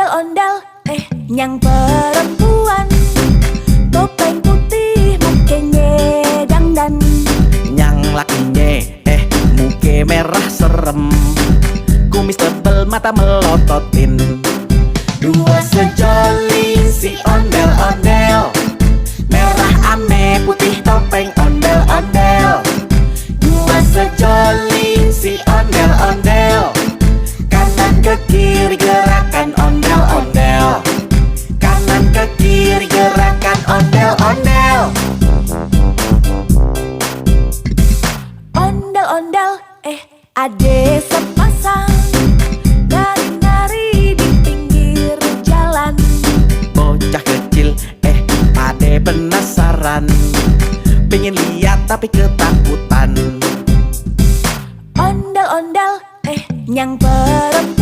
Ondel-ondel, nyang perempuan, topeng putih mukanya dangdan. Nyang lakinya muke merah serem, kumis tebel mata melototin. Dua sejoli si ondel-ondel, merah ame putih topeng ondel-ondel. Dua sejoli si ondel-ondel, kanan ke kiri gerakan ondel-ondel, kanan ke kiri gerakan ondel-ondel. Ondel-ondel, ade sepasang nari-nari di pinggir jalan. Bocah kecil pade penasaran, pengen lihat tapi ketakutan. Ondel-ondel, nyang perempuan,